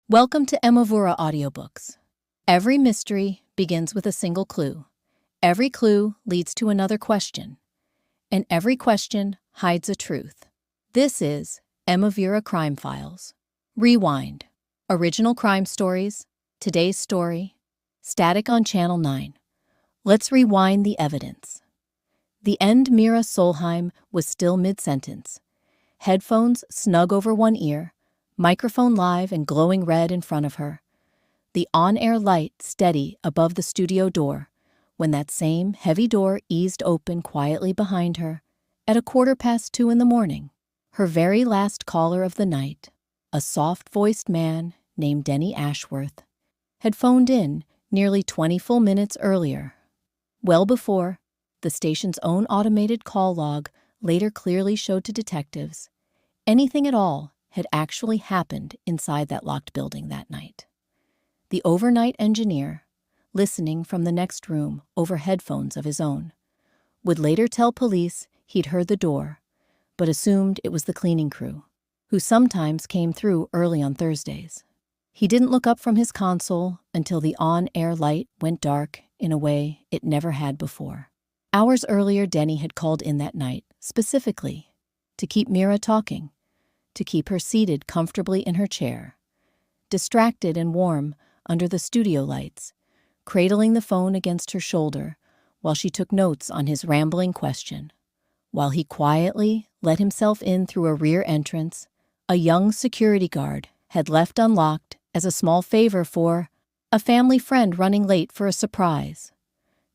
Welcome to Emovura Audiobooks. Every mystery begins with a single clue. Every clue leads to another question. And every question hides a truth. This is Emovura Crime Files. Rewind. Original crime stories. Today's story. Static on Channel 9. Let's rewind the evidence. The end Mira Solheim was still mid-sentence. Headphones snug over one ear, microphone live and glowing red in front of her. The on-air light steady above the studio door, when that same heavy door eased open quietly behind her at 2:15 in the morning. Her very last caller of the night, a soft-voiced man named Denny Ashworth, had phoned in nearly 20 full minutes earlier. Well before, the station's own automated call log later clearly showed to detectives, anything at all had actually happened inside that locked building that night. The overnight engineer, listening from the next room over headphones of his own, would later tell police he'd heard the door, but assumed it was the cleaning crew, who sometimes came through early on Thursdays. He didn't look up from his console until the on-air light went dark in a way it never had before. Hours earlier, Denny had called in that night, specifically, to keep Mira talking, to keep her seated comfortably in her chair, distracted and warm under the studio lights, cradling the phone against her shoulder while she took notes on his rambling question. While he quietly let himself in through a rear entrance, a young security guard had left unlocked as a small favor for a family friend running late for a surprise.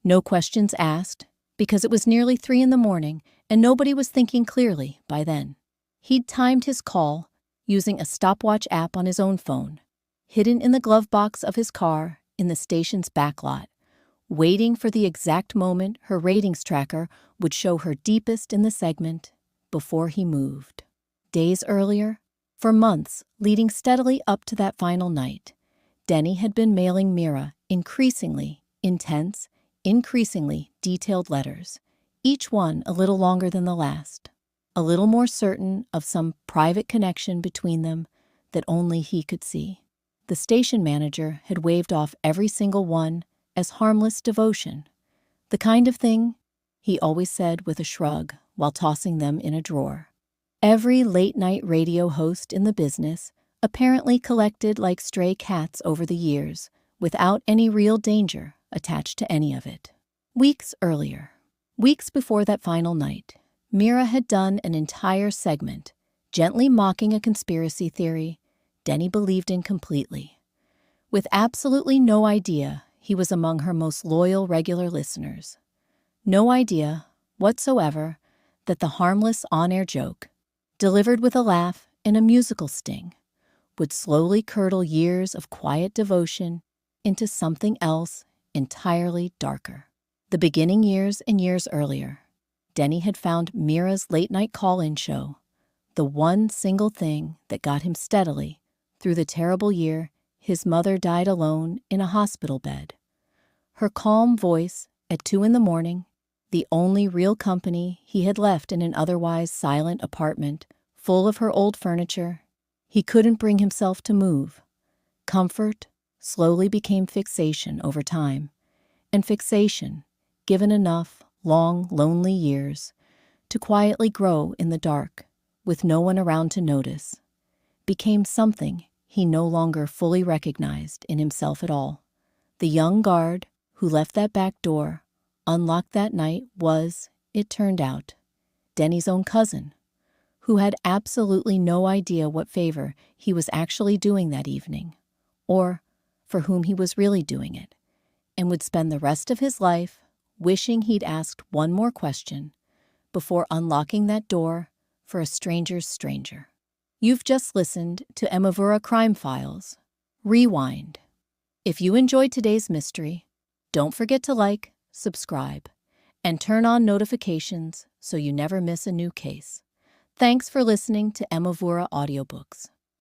No questions asked, because it was nearly 3 in the morning and nobody was thinking clearly by then. He'd timed his call using a stopwatch app on his own phone, hidden in the glove box of his car in the station's backlot, waiting for the exact moment her ratings tracker would show her deepest in the segment before he moved. Days earlier, for months leading steadily up to that final night, Denny had been mailing Mira increasingly intense, increasingly detailed letters, each one a little longer than the last, a little more certain of some private connection between them that only he could see. The station manager had waved off every single one as harmless devotion, the kind of thing, he always said with a shrug while tossing them in a drawer. Every late-night radio host in the business apparently collected like stray cats over the years, without any real danger attached to any of it. Weeks before that final night, Mira had done an entire segment, gently mocking a conspiracy theory Denny believed in completely, with absolutely no idea he was among her most loyal regular listeners. No idea whatsoever that the harmless on-air joke, delivered with a laugh and a musical sting, would slowly curdle years of quiet devotion into something else entirely darker. The beginning years and years earlier, Denny had found Mira's late-night call-in show the one single thing that got him steadily through the terrible year his mother died alone in a hospital bed. Her calm voice at 2 in the morning, the only real company he had left in an otherwise silent apartment full of her old furniture he couldn't bring himself to move. Comfort slowly became fixation over time, and fixation, given enough long, lonely years to quietly grow in the dark with no one around to notice, became something he no longer fully recognized in himself at all. The young guard who left that back door unlocked that night was, it turned out, Denny's own cousin, who had absolutely no idea what favor he was actually doing that evening, or for whom he was really doing it, and would spend the rest of his life wishing he'd asked one more question before unlocking that door for a stranger's stranger. You've just listened to Emovura Crime Files. Rewind. If you enjoyed today's mystery, don't forget to like, subscribe, and turn on notifications so you never miss a new case. Thanks for listening to Emovura Audiobooks.